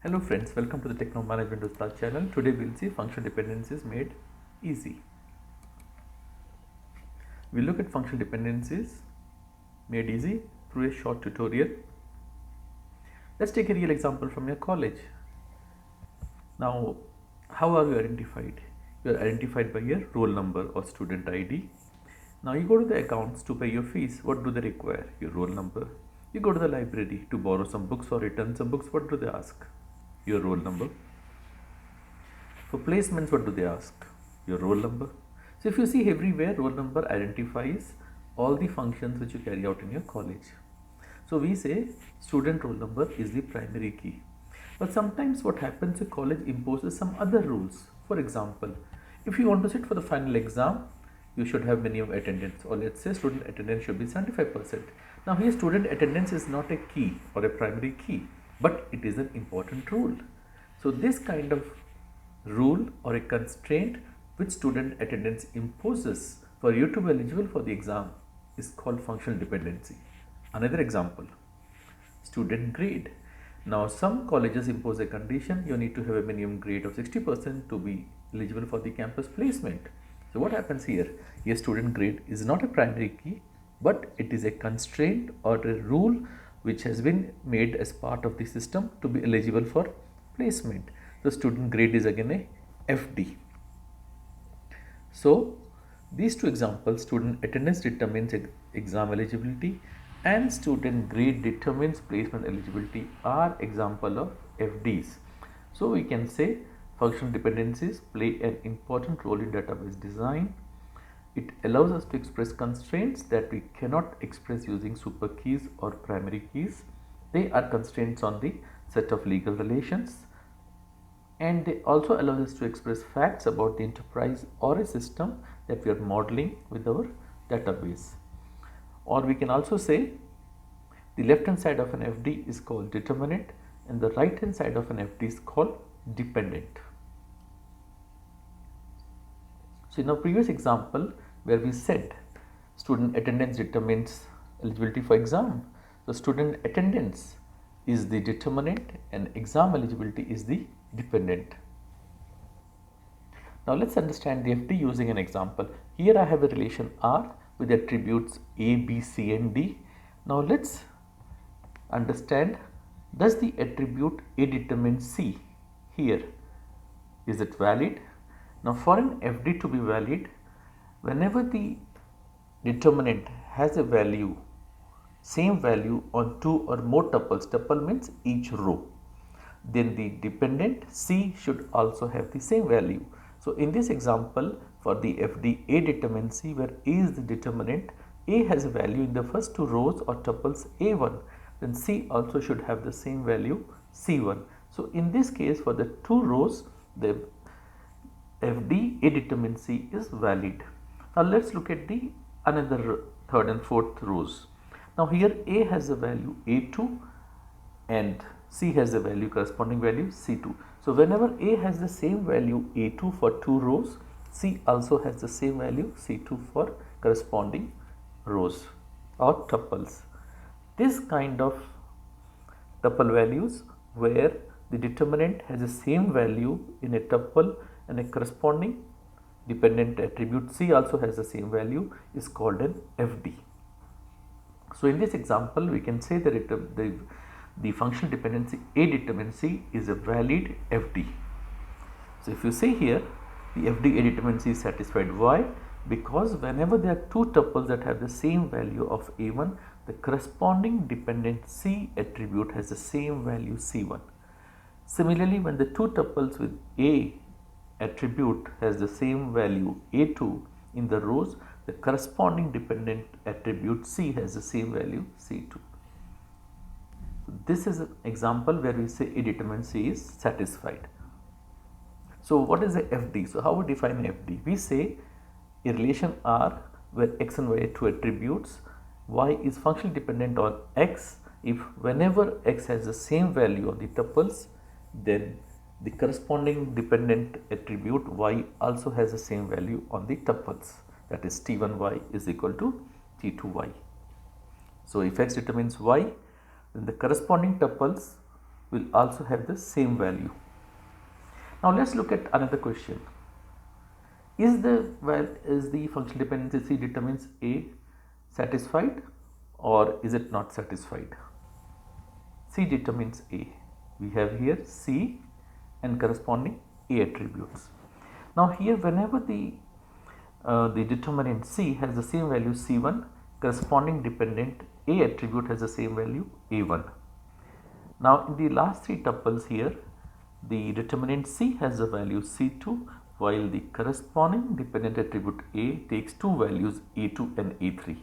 Hello friends, welcome to the Techno Management Ustad channel. Today we'll see function dependencies made easy. We'll look at function dependencies made easy through a short tutorial. Let's take a real example from your college. Now, how are you identified? You are identified by your roll number or student ID. Now you go to the accounts to pay your fees. What do they require? Your roll number. You go to the library to borrow some books or return some books. What do they ask? Your roll number. For placements, what do they ask? Your roll number. So if you see everywhere, roll number identifies all the functions which you carry out in your college. So we say student roll number is the primary key. But sometimes what happens, a college imposes some other rules. For example, if you want to sit for the final exam, you should have minimum attendance, or let's say student attendance should be 75%. Now here student attendance is not a key or a primary key, but it is an important rule. So this kind of rule or a constraint which student attendance imposes for you to be eligible for the exam is called functional dependency. Another example, student grade. Now some colleges impose a condition, you need to have a minimum grade of 60% to be eligible for the campus placement. So what happens here? Your student grade is not a primary key, but it is a constraint or a rule which has been made as part of the system to be eligible for placement. The student grade is again a FD. So these two examples, student attendance determines exam eligibility and student grade determines placement eligibility, are example of FDs. So we can say functional dependencies play an important role in database design. It allows us to express constraints that we cannot express using super keys or primary keys. They are constraints on the set of legal relations, and they also allow us to express facts about the enterprise or a system that we are modeling with our database. Or we can also say the left hand side of an FD is called determinant and the right hand side of an FD is called dependent. So in our previous example where we said student attendance determines eligibility for exam, the student attendance is the determinant and exam eligibility is the dependent. Now let's understand the FD using an example. Here I have a relation R with attributes A, B, C and D. Now let's understand, does the attribute A determine C here? Is it valid? Now for an FD to be valid, whenever the determinant has a value, same value on two or more tuples, tuple means each row, then the dependent C should also have the same value. So in this example, for the FD A determines C, where A is the determinant, A has a value in the first two rows or tuples A1, then C also should have the same value C1. So in this case, for the two rows, the FD A determines C is valid. Now let's look at the another third and fourth rows. Now here A has a value A2 and C has a value corresponding value C2. So whenever A has the same value A2 for two rows, C also has the same value C2 for corresponding rows or tuples. This kind of tuple values where the determinant has the same value in a tuple and a corresponding dependent attribute C also has the same value is called an FD. So in this example we can say that the functional dependency A determines C is a valid FD. So if you say here the FD A determines C is satisfied, why? Because whenever there are two tuples that have the same value of A1, the corresponding dependent C attribute has the same value C1. Similarly, when the two tuples with A attribute has the same value A2 in the rows, the corresponding dependent attribute C has the same value C2. This is an example where we say A determines C is satisfied. So what is a FD? So how we define FD? We say a relation R where X and Y are two attributes, Y is functionally dependent on X if whenever X has the same value on the tuples, then the corresponding dependent attribute Y also has the same value on the tuples, that is T1Y is equal to T2Y. So if X determines Y, then the corresponding tuples will also have the same value. Now let's look at another question. Is the functional dependency C determines A satisfied or is it not satisfied? C determines A. We have here C and corresponding A attributes. Now here whenever the determinant C has the same value C1, corresponding dependent A attribute has the same value A1. Now in the last three tuples here, the determinant C has the value C2 while the corresponding dependent attribute A takes two values A2 and A3.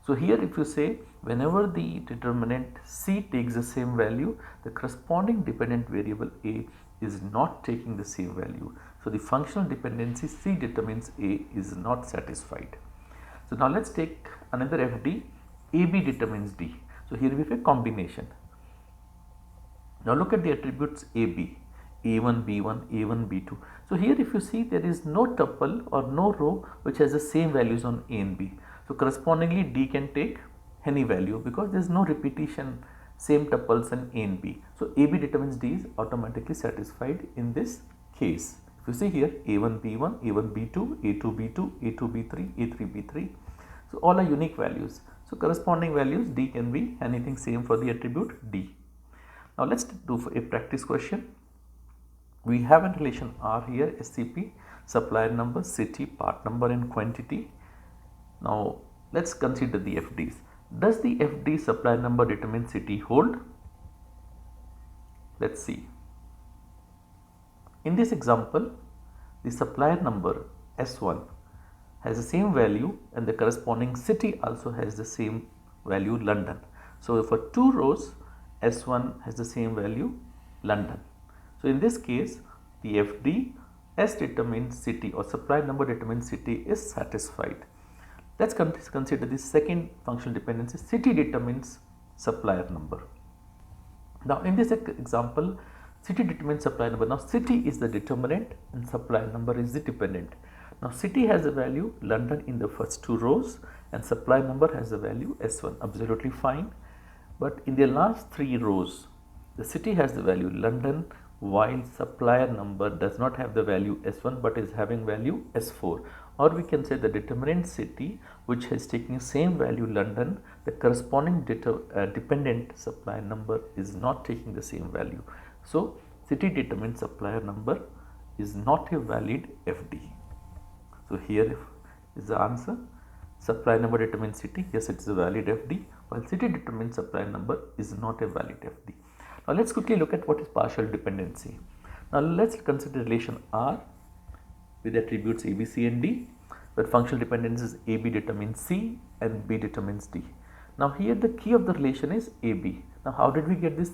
So here if you say whenever the determinant C takes the same value, the corresponding dependent variable A is not taking the same value. So the functional dependency C determines A is not satisfied. So now let's take another FD, AB determines D. So here we have a combination. Now look at the attributes AB, A1, B1, A1, B2. So here if you see there is no tuple or no row which has the same values on A and B. So correspondingly D can take any value because there is no repetition, same tuples in A and B. So AB determines D is automatically satisfied in this case. If you see here A1, B1, A1, B2, A2, B2, A2, B3, A3, B3. So all are unique values. So corresponding values D can be anything same for the attribute D. Now let's do a practice question. We have a relation R here, SCP, supplier number, city, part number and quantity. Now let's consider the FDs. Does the FD supplier number determine city hold? Let's see. In this example, the supplier number S1 has the same value and the corresponding city also has the same value, London. So for two rows, S1 has the same value, London. So in this case, the FD S determines city or supply number determines city is satisfied. Let's consider the second functional dependency, city determines supplier number. Now in this example, city determines supplier number. Now city is the determinant and supplier number is the dependent. Now city has the value London in the first two rows and supply number has the value S1, absolutely fine. But in the last three rows, the city has the value London while supplier number does not have the value S1 but is having value S4. Or we can say the determinant city which has taken same value London, the corresponding dependent supplier number is not taking the same value. So city determines supplier number is not a valid FD. So here is the answer. Supply number determines city, yes it is a valid FD, while city determines supply number is not a valid FD. Now let's quickly look at what is partial dependency. Now let's consider relation R with attributes A, B, C and D, where functional dependence is AB determines C and B determines D. Now here the key of the relation is AB. Now how did we get this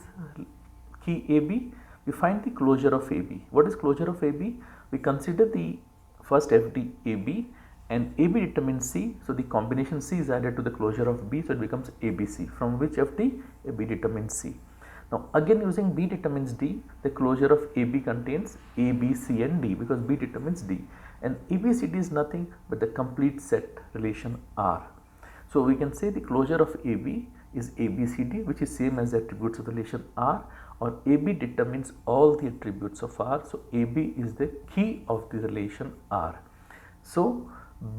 key AB? We find the closure of AB. What is closure of AB? We consider the first FD AB and AB determines C, so the combination C is added to the closure of B, so it becomes ABC, from which FD AB determines C. Now again using B determines D, the closure of AB contains A, B, C and D because B determines D, and ABCD is nothing but the complete set relation R. So we can say the closure of AB is ABCD, which is same as the attributes of the relation R, or AB determines all the attributes of R, so AB is the key of the relation R. So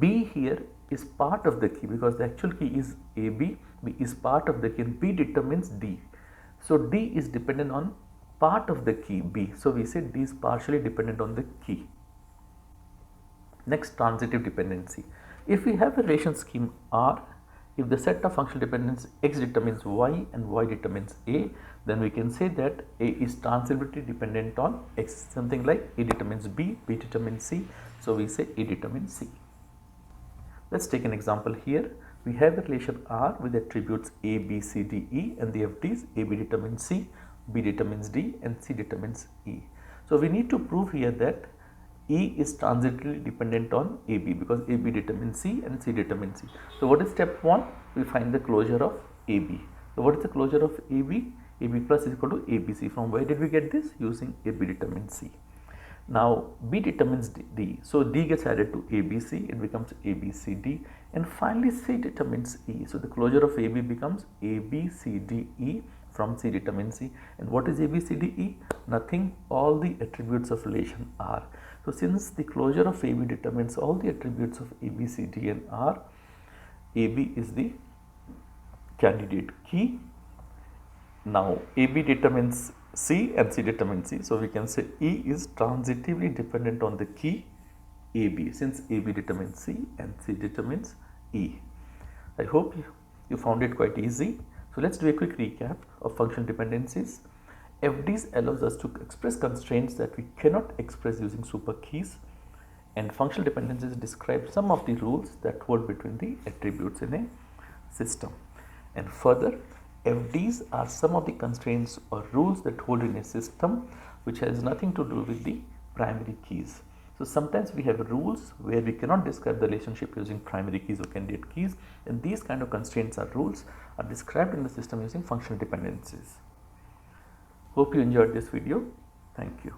B here is part of the key because the actual key is AB, B is part of the key and B determines D. So D is dependent on part of the key B, so we say D is partially dependent on the key. Next, transitive dependency. If we have a relation scheme R, if the set of functional dependencies X determines Y and Y determines A, then we can say that A is transitively dependent on X, something like A determines B, B determines C, so we say A determines C. Let's take an example here. We have a relation R with attributes A, B, C, D, E and the FDs AB determines C, B determines D and C determines E. So we need to prove here that E is transitively dependent on AB because AB determines C and C determines C. So what is step 1? We find the closure of AB. So what is the closure of AB? AB plus is equal to ABC. From where did we get this? Using AB determines C. Now B determines D, so D gets added to ABC, it becomes ABCD, and finally C determines E, so the closure of AB becomes ABCDE, from C determines C. And what is A, B, C, D, E? Nothing, all the attributes of relation R. So since the closure of AB determines all the attributes of A, B, C, D and R, AB is the candidate key. Now AB determines C and C determines C. So we can say E is transitively dependent on the key AB, since AB determines C and C determines E. I hope you found it quite easy. So let's do a quick recap of functional dependencies. FDs allows us to express constraints that we cannot express using super keys, and functional dependencies describe some of the rules that hold between the attributes in a system. And further, FDs are some of the constraints or rules that hold in a system which has nothing to do with the primary keys. So sometimes we have rules where we cannot describe the relationship using primary keys or candidate keys, and these kind of constraints or rules are described in the system using functional dependencies. Hope you enjoyed this video. Thank you.